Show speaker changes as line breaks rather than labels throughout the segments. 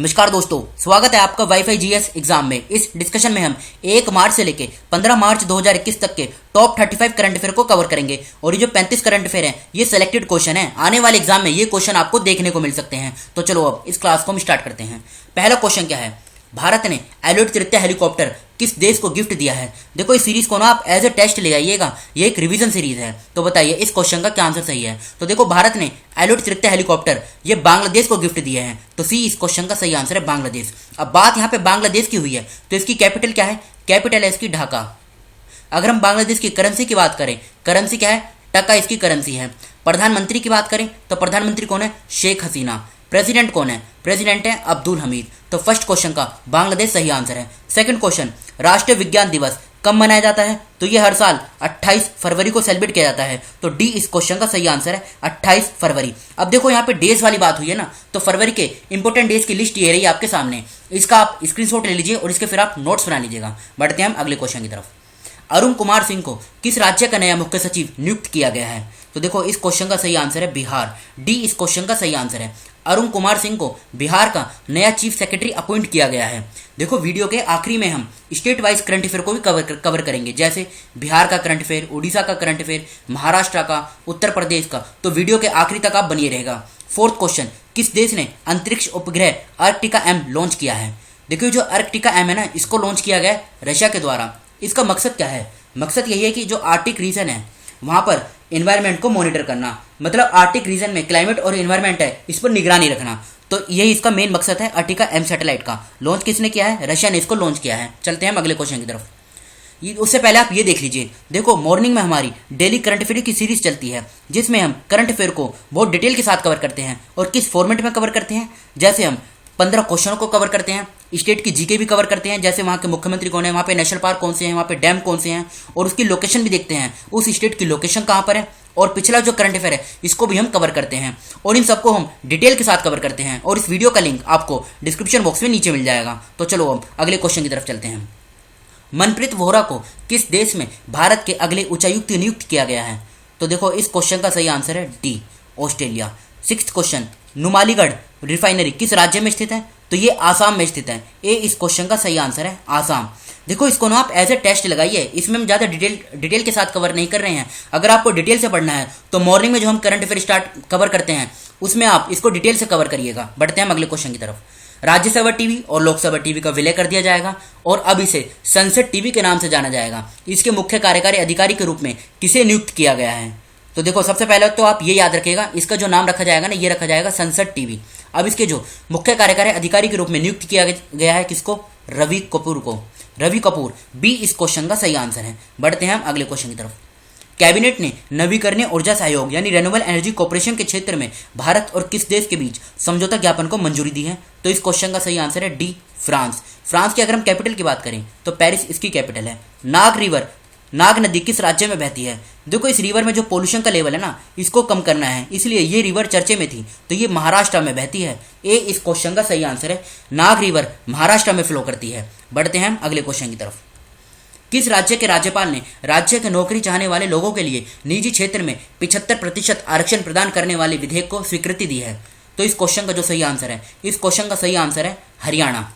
नमस्कार दोस्तों, स्वागत है आपका वाईफाई जीएस एग्जाम में। इस डिस्कशन में हम 1 मार्च से लेके 15 मार्च 2021 तक के टॉप 35 करंट अफेयर को कवर करेंगे। और ये जो 35 करंट अफेयर हैं ये सिलेक्टेड क्वेश्चन है, आने वाले एग्जाम में ये क्वेश्चन आपको देखने को मिल सकते हैं। तो चलो अब इस क्लास को हम स्टार्ट करते हैं। पहला क्वेश्चन क्या है, भारत ने एलियट तृतीय हेलीकॉप्टर किस देश को गिफ्ट दिया है। देखो इस सीरीज को ना आप एज ए टेस्ट ले आइएगा, ये एक रिवीजन सीरीज है। तो बताइए इस क्वेश्चन का क्या आंसर सही है। तो देखो भारत ने एलियट तृतीय हेलीकॉप्टर ये बांग्लादेश को गिफ्ट दिए हैं, तो सी इस क्वेश्चन का सही आंसर है बांग्लादेश। अब बात यहाँ पे बांग्लादेश की हुई है तो इसकी कैपिटल क्या है, कैपिटल है इसकी ढाका। अगर हम बांग्लादेश की करेंसी की बात करें, करेंसी क्या है, टका इसकी करेंसी है। प्रधानमंत्री की बात करें तो प्रधानमंत्री कौन है, शेख हसीना। प्रेसिडेंट कौन है, प्रेसिडेंट है अब्दुल हमीद। तो फर्स्ट क्वेश्चन का बांग्लादेश सही आंसर है। सेकंड क्वेश्चन, राष्ट्रीय विज्ञान दिवस कब मनाया जाता है। तो ये हर साल 28 फरवरी को सेलिब्रेट किया जाता है। तो डी इस क्वेश्चन का सही आंसर है 28 फरवरी। अब देखो यहाँ पे डेज वाली बात हुई है ना, तो फरवरी के इंपोर्टेंट डेज की लिस्ट ये रही है आपके सामने। इसका आप स्क्रीनशॉट ले लीजिए और इसके फिर आप नोट्स बना लीजिएगा। बढ़ते हैं हम अगले क्वेश्चन की तरफ। अरुण कुमार सिंह को किस राज्य का नया मुख्य सचिव नियुक्त किया गया है। तो देखो इस क्वेश्चन का सही आंसर है बिहार। डी इस क्वेश्चन का सही आंसर है। अरुण कुमार सिंह को बिहार का नया चीफ सेक्रेटरी अपॉइंट किया गया है। देखो वीडियो के आखिरी में हम स्टेट वाइज करंट अफेयर को भी कवर करेंगे, जैसे बिहार का करंट अफेयर, उड़ीसा का करंट अफेयर, महाराष्ट्र का, उत्तर प्रदेश का। तो वीडियो के आखिरी तक आप बनिए रहेगा। फोर्थ क्वेश्चन, किस देश ने अंतरिक्ष उपग्रह आर्कटिका एम लॉन्च किया है। देखिए जो आर्कटिका एम है ना, इसको लॉन्च किया गया रशिया के द्वारा। इसका मकसद क्या है, मकसद यही है कि जो आर्टिक रीजन है वहां पर एनवायरनमेंट को मॉनिटर करना, मतलब आर्टिक रीजन में क्लाइमेट और एनवायरनमेंट है इस पर निगरानी रखना। तो यही इसका मेन मकसद है आर्टिका एम सैटेलाइट का। लॉन्च किसने किया है, रशिया ने इसको लॉन्च किया है। चलते हैं हम अगले क्वेश्चन की तरफ। उससे पहले आप ये देख लीजिए, देखो मॉर्निंग में हमारी डेली करंट अफेयर की सीरीज चलती है जिसमें हम करंट अफेयर को बहुत डिटेल के साथ कवर करते हैं। और किस फॉर्मेट में कवर करते हैं, जैसे हम 15 क्वेश्चनों को कवर करते हैं, स्टेट की जीके भी कवर करते हैं, जैसे वहाँ के मुख्यमंत्री कौन है, वहाँ पे नेशनल पार्क कौन से हैं, वहाँ पे डैम कौन से हैं, और उसकी लोकेशन भी देखते हैं, उस स्टेट की लोकेशन कहाँ पर है। और पिछला जो करंट अफेयर है इसको भी हम कवर करते हैं और इन सबको हम डिटेल के साथ कवर करते हैं। और इस वीडियो का लिंक आपको डिस्क्रिप्शन बॉक्स में नीचे मिल जाएगा। तो चलो अब अगले क्वेश्चन की तरफ चलते हैं। मनप्रीत वोहरा को किस देश में भारत के अगले उच्चायुक्त नियुक्त किया गया है। तो देखो इस क्वेश्चन का सही आंसर है D, Australia. Sixth question, Numaligarh refinery किस राज्य में स्थित है। तो ये आसाम में स्थित है। ए इस क्वेश्चन का सही आंसर है आसाम। देखो इसको ना आप एज ए टेस्ट लगाइए, इसमें हम ज़्यादा डिटेल के साथ कवर नहीं कर रहे हैं। अगर आपको डिटेल से पढ़ना है तो मॉर्निंग में जो हम करंट अफेयर कवर करते हैं उसमें आप इसको डिटेल से कवर करिएगा। बढ़ते हैं हम अगले क्वेश्चन की तरफ। राज्यसभा टीवी और लोकसभा टीवी का विलय कर दिया जाएगा और अब इसे संसद टीवी के नाम से जाना जाएगा। इसके मुख्य कार्यकारी अधिकारी के रूप में किसे नियुक्त किया गया है। तो देखो सबसे पहले तो आप ये याद रखिएगा, इसका जो नाम रखा जाएगा ना, ये रखा जाएगा संसद टीवी। अब इसके जो मुख्य कार्यकारी अधिकारी के रूप में नियुक्त किया गया है किसको, रवि कपूर को। रवि कपूर, बी इस क्वेश्चन का सही आंसर है। बढ़ते हैं हम अगले क्वेश्चन की तरफ। कैबिनेट ने नवीकरणीय ऊर्जा सहयोग यानी रेन्यूएबल एनर्जी कॉर्पोरेशन के क्षेत्र में भारत और किस देश के बीच समझौता ज्ञापन को मंजूरी दी है। तो इस क्वेश्चन का सही आंसर है डी, फ्रांस। फ्रांस की अगर हम कैपिटल की बात करें तो पेरिस इसकी कैपिटल है। नाग नदी किस राज्य में बहती है। देखो इस रिवर में जो पोल्यूशन का लेवल है ना, इसको कम करना है, इसलिए ये रिवर चर्चे में थी, तो ये महाराष्ट्र में बहती है। ए इस क्वेश्चन का सही आंसर है। नाग रिवर महाराष्ट्र में फ्लो करती है। बढ़ते हैं हम अगले क्वेश्चन की तरफ। किस राज्य के राज्यपाल ने राज्य के नौकरी चाहने वाले लोगों के लिए निजी क्षेत्र में 75% आरक्षण प्रदान करने वाले विधेयक को स्वीकृति दी है। तो इस क्वेश्चन का जो सही आंसर है, इस क्वेश्चन का सही आंसर है हरियाणा।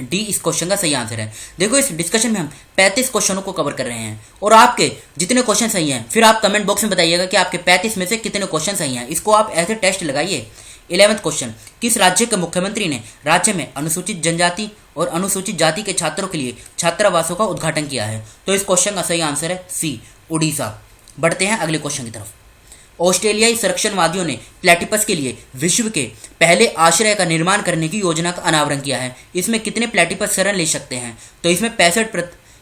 डी इस क्वेश्चन का सही आंसर है। देखो इस डिस्कशन में हम 35 क्वेश्चनों को कवर कर रहे हैं और आपके जितने क्वेश्चन सही हैं फिर आप कमेंट बॉक्स में बताइएगा कि आपके 35 में से कितने क्वेश्चन सही हैं। इसको आप ऐसे टेस्ट लगाइए। 11वां क्वेश्चन, किस राज्य के मुख्यमंत्री ने राज्य में अनुसूचित जनजाति और अनुसूचित जाति के छात्रों के लिए छात्रावासों का उद्घाटन किया है। तो इस क्वेश्चन का सही आंसर है सी, उड़ीसा। बढ़ते हैं अगले क्वेश्चन की तरफ। ऑस्ट्रेलियाई संरक्षणवादियों ने प्लेटिपस के लिए विश्व के पहले आश्रय का निर्माण करने की योजना का अनावरण किया है। इसमें कितने प्लेटिपस शरण ले सकते हैं। तो इसमें 65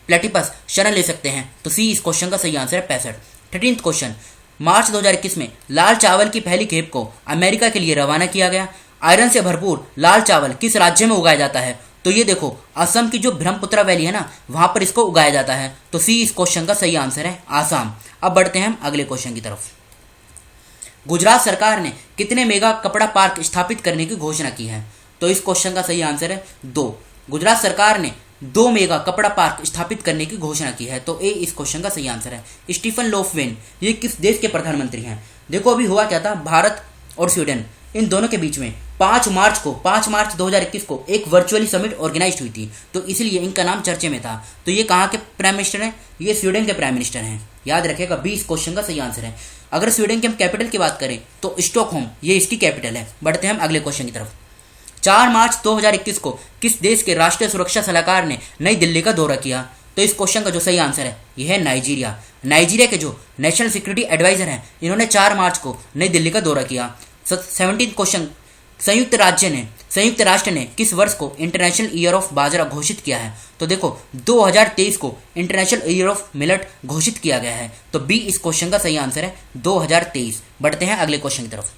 प्लेटिपस शरण ले सकते हैं। तो सी इस क्वेश्चन का सही आंसर है 65। 13वां क्वेश्चन, मार्च 2021 में लाल चावल की पहली खेप को अमेरिका के लिए रवाना किया गया। आयरन से भरपूर लाल चावल किस राज्य में उगाया जाता है। तो ये देखो असम की जो ब्रह्मपुत्र वैली है ना, वहां पर इसको उगाया जाता है। तो सी इस क्वेश्चन का सही आंसर है आसाम। अब बढ़ते हैं हम अगले क्वेश्चन की तरफ। गुजरात सरकार ने कितने मेगा कपड़ा पार्क स्थापित करने की घोषणा की है। तो इस क्वेश्चन का सही आंसर है 2। गुजरात सरकार ने 2 मेगा कपड़ा पार्क स्थापित करने की घोषणा की है। तो ए इस क्वेश्चन का सही आंसर है। स्टीफन लोफवेन ये किस देश के प्रधानमंत्री हैं। देखो अभी हुआ क्या था, भारत और स्वीडन इन दोनों के बीच में 5 मार्च 2021 को एक वर्चुअली समिट ऑर्गेनाइज हुई थी, तो इसलिए इनका नाम चर्चे में था। तो ये कहाँ के प्राइम मिनिस्टर हैं? ये स्वीडन के प्राइम मिनिस्टर हैं। याद रखेगा, बी इस क्वेश्चन का सही आंसर है। अगर स्वीडन की हम कैपिटल की बात करें तो स्टॉकहोम ये इसकी कैपिटल है। बढ़ते हैं हम अगले क्वेश्चन की तरफ। 4 मार्च 2021 को किस देश के राष्ट्रीय सुरक्षा सलाहकार ने नई दिल्ली का दौरा किया? तो इस क्वेश्चन का जो सही आंसर है यह है नाइजीरिया। नाइजीरिया के जो नेशनल सिक्योरिटी एडवाइजर हैं, इन्होंने 4 मार्च को नई दिल्ली का दौरा किया। 17 क्वेश्चन, संयुक्त राष्ट्र ने किस वर्ष को इंटरनेशनल ईयर ऑफ बाजरा घोषित किया है? तो देखो 2023 को इंटरनेशनल ईयर ऑफ मिलेट घोषित किया गया है। तो बी इस क्वेश्चन का सही आंसर है 2023। बढ़ते हैं अगले क्वेश्चन की तरफ।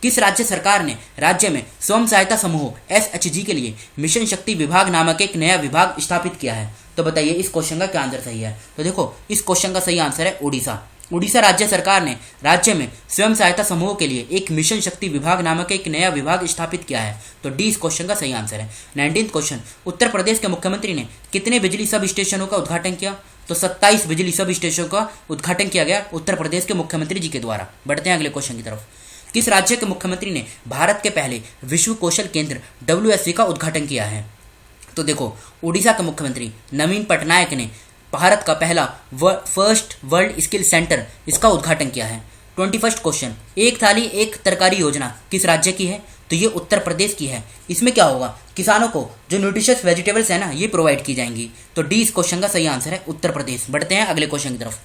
किस राज्य सरकार ने राज्य में स्वयं सहायता समूह एसएचजी के लिए मिशन शक्ति विभाग नामक एक नया विभाग स्थापित किया है? तो बताइए इस क्वेश्चन का क्या आंसर सही है? तो देखो इस क्वेश्चन का सही आंसर है उड़ीसा। उड़ीसा राज्य सरकार ने राज्य में स्वयं सहायता समूह के लिए एक मिशन शक्ति विभाग नामक एक नया विभाग स्थापित किया है। तो डी इस क्वेश्चन का सही आंसर है। 19 क्वेश्चन, उत्तर प्रदेश के मुख्यमंत्री ने कितने बिजली सब स्टेशनों का उद्घाटन किया? तो 27 बिजली सब स्टेशनों का उद्घाटन किया गया उत्तर प्रदेश के मुख्यमंत्री जी के द्वारा। बढ़ते हैं अगले क्वेश्चन की तरफ। किस राज्य के मुख्यमंत्री ने भारत के पहले विश्व कौशल केंद्र WSC का उद्घाटन किया है? तो देखो उड़ीसा के मुख्यमंत्री नवीन पटनायक ने भारत का पहला फर्स्ट वर्ल्ड स्किल सेंटर इसका उद्घाटन किया है। 21 क्वेश्चन, एक थाली एक तरकारी योजना किस राज्य की है? तो ये उत्तर प्रदेश की है। इसमें क्या होगा, किसानों को जो न्यूट्रिशियस वेजिटेबल्स है ना, ये प्रोवाइड की जाएंगी। तो डी इस क्वेश्चन का सही आंसर है उत्तर प्रदेश। बढ़ते हैं अगले क्वेश्चन की तरफ।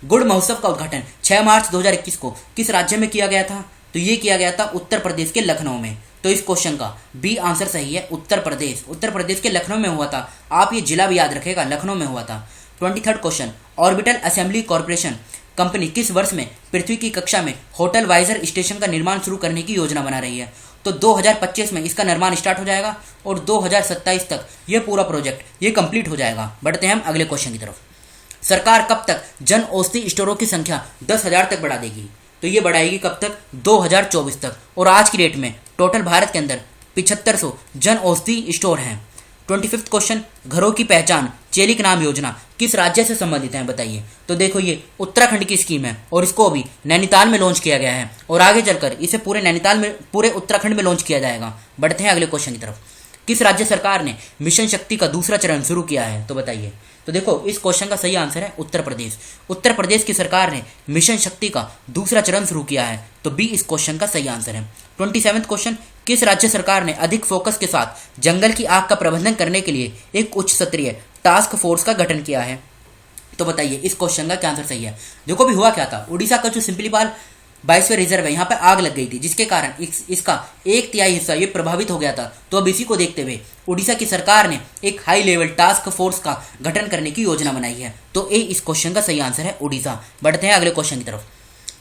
गुड़ महोत्सव का उद्घाटन 6 मार्च 2021 को किस राज्य में किया गया था? तो ये किया गया था उत्तर प्रदेश के लखनऊ में। तो इस क्वेश्चन का बी आंसर सही है उत्तर प्रदेश। उत्तर प्रदेश के लखनऊ में हुआ था। आप ये जिला भी याद रखेगा, लखनऊ में हुआ था। 23 question, orbital assembly corporation company किस वर्ष में पृथ्वी की कक्षा में होटल वाइजर स्टेशन का निर्माण शुरू करने की योजना बना रही है? तो 2025 में इसका निर्माण स्टार्ट हो जाएगा और 2027 तक ये पूरा प्रोजेक्ट ये कंप्लीट हो जाएगा। बढ़ते हैं हम अगले क्वेश्चन की तरफ। सरकार कब तक जन औषधि स्टोरों की संख्या 10,000 तक बढ़ा देगी? तो ये बढ़ाएगी कब तक? 2024 तक। और आज की डेट में टोटल भारत के अंदर 7500 जन औषधि स्टोर हैं। 25 क्वेश्चन, घरों की पहचान चेलिक नाम योजना किस राज्य से संबंधित है? बताइए। तो देखो ये उत्तराखंड की स्कीम है और इसको अभी नैनीताल में लॉन्च किया गया है और आगे चलकर इसे पूरे नैनीताल में, पूरे उत्तराखंड में लॉन्च किया जाएगा। बढ़ते हैं अगले क्वेश्चन की तरफ। किस राज्य सरकार ने मिशन शक्ति का दूसरा चरण शुरू किया है? तो बताइए। तो देखो इस क्वेश्चन का सही आंसर है उत्तर प्रदेश। उत्तर प्रदेश की सरकार ने मिशन शक्ति का दूसरा चरण शुरू किया है। तो बी इस क्वेश्चन का सही आंसर है। 27 क्वेश्चन, किस राज्य सरकार ने अधिक फोकस के साथ जंगल की आग का प्रबंधन करने के लिए एक उच्च स्तरीय टास्क फोर्स का गठन किया है? तो बताइए इस क्वेश्चन का क्या आंसर सही है? देखो भी हुआ क्या था, उड़ीसा का जो सिंपलीपाल बायोस्फीयर रिजर्व है, यहाँ पे आग लग गई थी, जिसके कारण इसका 1/3 हिस्सा ये प्रभावित हो गया था। तो अब इसी को देखते हुए उड़ीसा की सरकार ने एक हाई लेवल टास्क फोर्स का गठन करने की योजना बनाई है। तो ए इस क्वेश्चन का सही आंसर है उड़ीसा। बढ़ते हैं अगले क्वेश्चन की तरफ।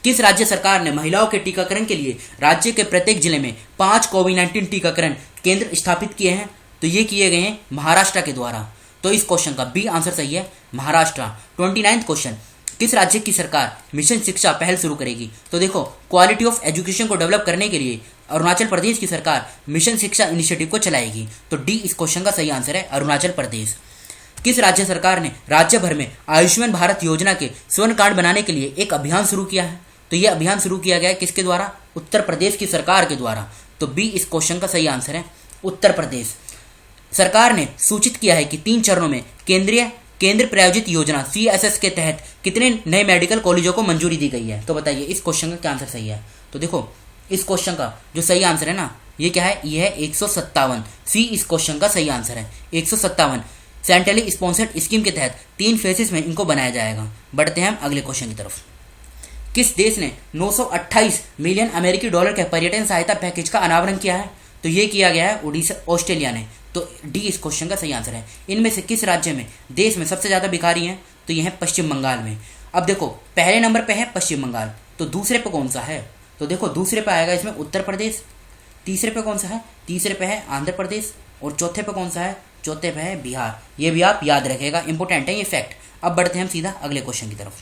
किस राज्य सरकार ने महिलाओं के टीकाकरण के लिए राज्य के प्रत्येक जिले में 5 कोविड-19 टीकाकरण केंद्र स्थापित किए हैं? तो ये किए गए हैं महाराष्ट्र के द्वारा। तो इस क्वेश्चन का बी आंसर सही है महाराष्ट्र। 29 क्वेश्चन, किस राज्य की सरकार मिशन शिक्षा पहल शुरू करेगी? तो देखो क्वालिटी ऑफ एजुकेशन को डेवलप करने के लिए अरुणाचल प्रदेश की सरकार मिशन शिक्षा इनिशिएटिव को चलाएगी। तो डी इस क्वेश्चन का सही आंसर है अरुणाचल प्रदेश। किस राज्य सरकार ने राज्य भर में आयुष्मान भारत योजना के स्वर्ण कार्ड बनाने के लिए एक अभियान शुरू किया है? तो यह अभियान शुरू किया गया है किसके द्वारा? उत्तर प्रदेश की सरकार के द्वारा। तो बी इस क्वेश्चन का सही आंसर है उत्तर प्रदेश। सरकार ने सूचित किया है कि 3 चरणों में केंद्र प्रायोजित योजना CSS के तहत कितने नए मेडिकल कॉलेजों को मंजूरी दी गई है? तो बताइए इस क्वेश्चन का क्या आंसर सही है? तो देखो इस क्वेश्चन का जो सही आंसर है ना, ये क्या है? ये है 157। सी इस क्वेश्चन का सही आंसर है 157। सेंट्रली स्पॉन्सर्ड स्कीम के तहत 3 फेजेस में इनको बनाया जाएगा। बढ़ते हैं हम अगले क्वेश्चन की तरफ। किस देश ने 928 मिलियन अमेरिकी डॉलर के पर्यटन सहायता पैकेज का अनावरण किया है? तो ये किया गया है ऑस्ट्रेलिया ने। तो डी इस क्वेश्चन का सही आंसर है। इनमें से किस राज्य में देश में सबसे ज़्यादा भिखारी हैं? तो ये है पश्चिम बंगाल में। अब देखो पहले नंबर पे है पश्चिम बंगाल, तो दूसरे पे कौन सा है? तो देखो दूसरे पे आएगा इसमें उत्तर प्रदेश। तीसरे पे कौन सा है? तीसरे पे है आंध्र प्रदेश। और चौथे पे कौन सा है? चौथे पे है बिहार। ये भी आप याद रखेगा, इंपॉर्टेंट है ये फैक्ट। अब बढ़ते हैं हम सीधा अगले क्वेश्चन की तरफ।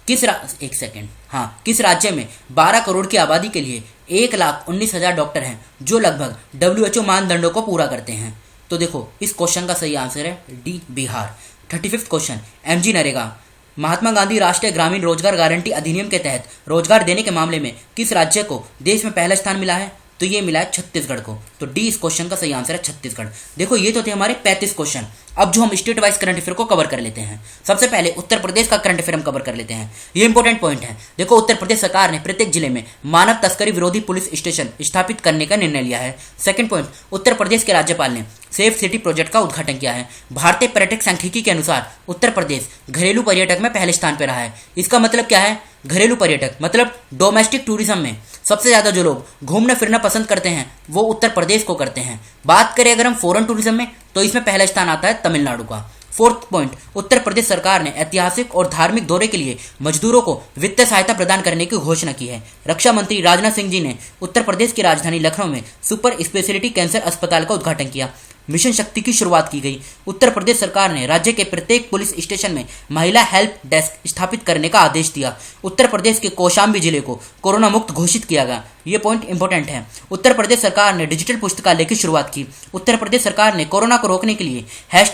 किस राज्य में 12 करोड़ की आबादी के लिए 1,19,000 डॉक्टर हैं जो लगभग WHO मानदंडों को पूरा करते हैं? तो देखो इस क्वेश्चन का सही आंसर है D Bihar. 35 question, MG NREGA Mahatma Gandhi राष्ट्रीय ग्रामीण रोजगार गारंटी अधिनियम के तहत रोजगार देने के मामले में किस राज्य को देश में पहला स्थान मिला है? तो ये मिला है छत्तीसगढ़ को। तो डी इस क्वेश्चन का सही आंसर है छत्तीसगढ़। देखो ये तो थे हमारे 35 क्वेश्चन। अब जो हम स्टेट वाइज करंट अफेयर को कवर कर लेते हैं। सबसे पहले उत्तर प्रदेश का करंट अफेयर हम कवर कर लेते हैं। ये इंपॉर्टेंट पॉइंट है। देखो उत्तर प्रदेश सरकार ने प्रत्येक जिले में मानव तस्करी विरोधी पुलिस स्टेशन स्थापित करने का निर्णय लिया है। सेकंड पॉइंट, उत्तर प्रदेश के राज्यपाल ने सेफ सिटी प्रोजेक्ट का उद्घाटन किया है। भारतीय पर्यटक सांख्यिकी के अनुसार उत्तर प्रदेश घरेलू पर्यटक में पहले स्थान पर रहा है। इसका मतलब क्या है? घरेलू पर्यटक मतलब डोमेस्टिक टूरिज्म में सबसे ज्यादा जो लोग घूमना फिरना पसंद करते हैं वो उत्तर प्रदेश को करते हैं। बात करें अगर हम फॉरेन टूरिज्म में तो इसमें पहला स्थान आता है तमिलनाडु का। फोर्थ पॉइंट, उत्तर प्रदेश सरकार ने ऐतिहासिक और धार्मिक दौरे के लिए मजदूरों को वित्तीय सहायता प्रदान करने की घोषणा की है। रक्षा मंत्री राजनाथ सिंह जी ने उत्तर प्रदेश की राजधानी लखनऊ में सुपर स्पेशलिटी कैंसर अस्पताल का उद्घाटन किया। मिशन शक्ति की शुरुआत की गई। उत्तर प्रदेश सरकार ने राज्य के प्रत्येक पुलिस स्टेशन में महिला हेल्प डेस्क स्थापित करने का आदेश दिया। उत्तर प्रदेश के कौशाम्बी जिले को कोरोना मुक्त घोषित किया गया। ये पॉइंट इंपॉर्टेंट है। उत्तर प्रदेश सरकार ने डिजिटल पुस्तकालय की शुरुआत की। उत्तर प्रदेश सरकार ने कोरोना को रोकने के लिए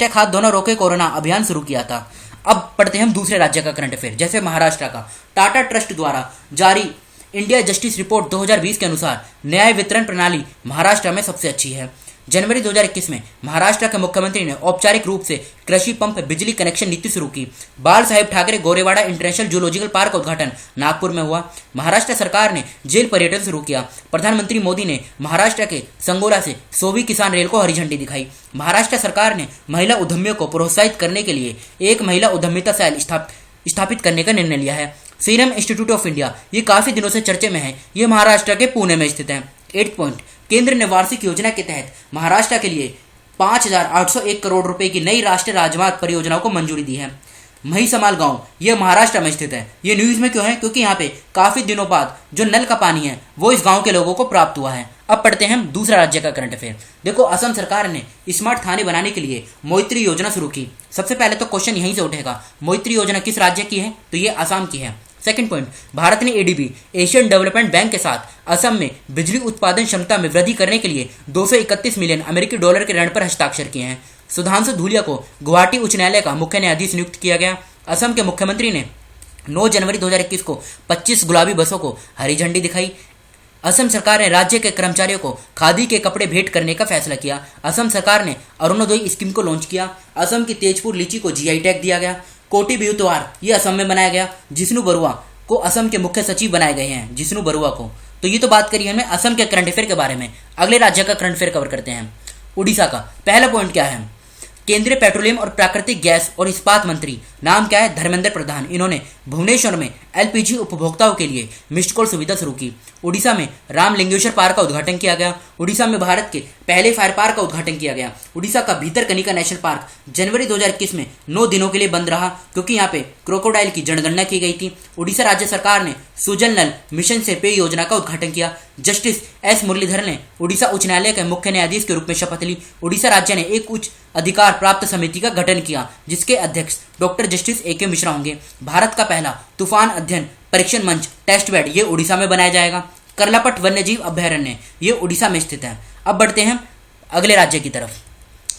#हाथ धोना रोके कोरोना अभियान शुरू किया था। अब पढ़ते हैं हम दूसरे राज्य का करंट अफेयर, जैसे महाराष्ट्र का। टाटा ट्रस्ट द्वारा जारी इंडिया जस्टिस रिपोर्ट 2020 के अनुसार न्याय वितरण प्रणाली महाराष्ट्र में सबसे अच्छी है। जनवरी 2021 में महाराष्ट्र के मुख्यमंत्री ने औपचारिक रूप से कृषि पंप बिजली कनेक्शन नीति शुरू की। Bal Saheb Thackeray Gorewada international zoological park का उद्घाटन नागपुर में हुआ। महाराष्ट्र सरकार ने जेल पर्यटन शुरू किया। प्रधानमंत्री मोदी ने महाराष्ट्र के संगोला से सोवी किसान रेल को हरी झंडी दिखाई। महाराष्ट्र सरकार ने महिला उद्यमियों को प्रोत्साहित करने के लिए एक महिला उद्यमिता सेल स्थापित करने का निर्णय लिया है। सीरम इंस्टीट्यूट ऑफ इंडिया ये काफी दिनों से चर्चे में है। ये महाराष्ट्र के पुणे में स्थित है। 8 पॉइंट, केंद्र ने वार्षिक योजना के तहत महाराष्ट्र के लिए 5,801 करोड़ रुपए की नई राष्ट्रीय राजमार्ग परियोजनाओं को मंजूरी दी है। महिसमाल गांव यह महाराष्ट्र में स्थित है। ये न्यूज में क्यों है? क्योंकि यहाँ पे काफी दिनों बाद जो नल का पानी है वो इस गांव के लोगों को प्राप्त हुआ है। अब पढ़ते हैं हम दूसरा राज्य का करंट अफेयर। देखो असम सरकार ने स्मार्ट थाने बनाने के लिए मैत्री योजना शुरू की। सबसे पहले तो क्वेश्चन यहीं से उठेगा, मैत्री योजना किस राज्य की है? तो ये असम की है। सेकंड पॉइंट, भारत ने एडीबी एशियन डेवलपमेंट बैंक के साथ असम में बिजली उत्पादन क्षमता में वृद्धि करने के लिए $231 मिलियन $, के ऋण पर हस्ताक्षर किए हैं। सुधांशु धूलिया को गुवाहाटी उच्च न्यायालय का मुख्य न्यायाधीश नियुक्त किया गया। असम के मुख्यमंत्री ने 9 जनवरी 2021 को 25 गुलाबी बसों को हरी झंडी दिखाई। असम सरकार ने राज्य के कर्मचारियों को खादी के कपड़े भेंट करने का फैसला किया। असम सरकार ने अरुणोदय स्कीम को लॉन्च किया। असम की तेजपुर लीची को जीआई टैग दिया गया। कोटी बिहू त्योहार ये असम में मनाया गया। जिष्णु बरुआ को असम के मुख्य सचिव बनाए गए हैं, जिष्णु बरुआ को। तो ये तो बात करी हमने असम के करंट अफेयर के बारे में। अगले राज्य का करंट अफेयर कवर करते हैं। उड़ीसा का पहला पॉइंट क्या है? केंद्रीय पेट्रोलियम और प्राकृतिक गैस और इस्पात मंत्री, नाम क्या है? धर्मेंद्र प्रधान। इन्होंने भुवनेश्वर में एलपीजी उपभोक्ताओं के लिए मिस्ड कॉल सुविधा शुरू की। उड़ीसा में रामलिंगेश्वर पार्क का उद्घाटन किया गया। उड़ीसा में भारत के पहले फायर पार्क का उद्घाटन किया गया। उड़ीसा का भीतरकनिका नेशनल पार्क जनवरी 2021 में 9 दिनों के लिए बंद रहा क्योंकि यहाँ पे क्रोकोडाइल की जनगणना की गई थी। उड़ीसा राज्य सरकार ने सुजल नल मिशन से पेय योजना का उद्घाटन किया। जस्टिस एस मुरलीधर ने उड़ीसा उच्च न्यायालय के मुख्य न्यायाधीश के रूप में शपथ ली। उड़ीसा राज्य ने एक उच्च अधिकार प्राप्त समिति का गठन किया जिसके अध्यक्ष डॉक्टर जस्टिस ए के मिश्रा होंगे। भारत का पहला तूफान अध्ययन परीक्षण मंच टेस्ट बेड ये उड़ीसा में बनाया जाएगा। करलापट वन्यजीव अभयारण्य ये उड़ीसा में स्थित है। अब बढ़ते हैं अगले राज्य की तरफ।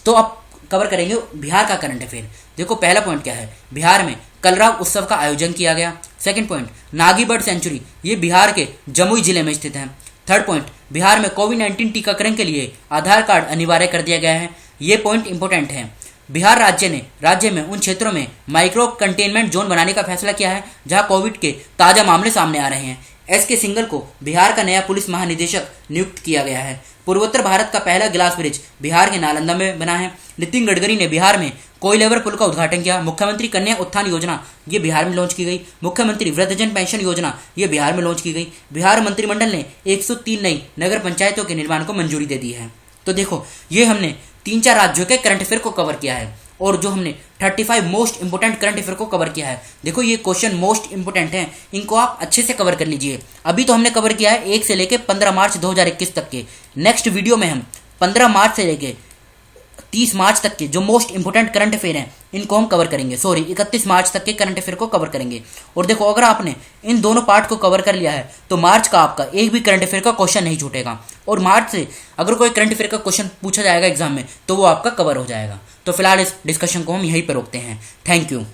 तो अब कवर करेंगे बिहार का करंट अफेयर। देखो पहला पॉइंट क्या है? बिहार में कलरव उत्सव का आयोजन किया गया। Second point, Nagi bird sanctuary ये बिहार के जमुई जिले में स्थित है। थर्ड पॉइंट, बिहार में कोविड-19 टीकाकरण के लिए आधार कार्ड अनिवार्य कर दिया गया है। ये पॉइंट इंपॉर्टेंट है। बिहार राज्य ने राज्य में उन क्षेत्रों में माइक्रो कंटेनमेंट जोन बनाने का फैसला किया है जहां कोविड के ताजा मामले सामने आ रहे हैं। एस के सिंगल को बिहार का नया पुलिस महानिदेशक नियुक्त किया गया है। पूर्वोत्तर भारत का पहला ग्लास ब्रिज बिहार के नालंदा में बना है। नितिन गडकरी ने बिहार में कोइलेवर पुल का उद्घाटन किया। मुख्यमंत्री कन्या उत्थान योजना ये बिहार में लॉन्च की गई। मुख्यमंत्री वृद्धजन पेंशन योजना ये बिहार में लॉन्च की गई। बिहार मंत्रिमंडल ने 103 नई नगर पंचायतों के निर्माण को मंजूरी दे दी है। तो देखो ये हमने 3-4 राज्यों के करंट अफेयर को कवर किया है और जो हमने 35 मोस्ट इंपोर्टेंट करंट अफेयर को कवर किया है। देखो ये क्वेश्चन मोस्ट इंपोर्टेंट हैं, इनको आप अच्छे से कवर कर लीजिए। अभी तो हमने कवर किया है 1 से लेके 15 मार्च 2021 तक के। नेक्स्ट वीडियो में हम 15 मार्च से लेके 30 मार्च तक के जो मोस्ट इंपोर्टेंट करंट अफेयर हैं इनको हम कवर करेंगे। 31 मार्च तक के करंट अफेयर को कवर करेंगे। और देखो अगर आपने इन दोनों पार्ट को कवर कर लिया है तो मार्च का आपका एक भी करंट अफेयर का क्वेश्चन नहीं छूटेगा। और मार्च से अगर कोई करंट अफेयर का क्वेश्चन पूछा जाएगा एग्जाम में तो वो आपका कवर हो जाएगा। तो फिलहाल इस डिस्कशन को हम यहीं पर रोकते हैं। Thank you.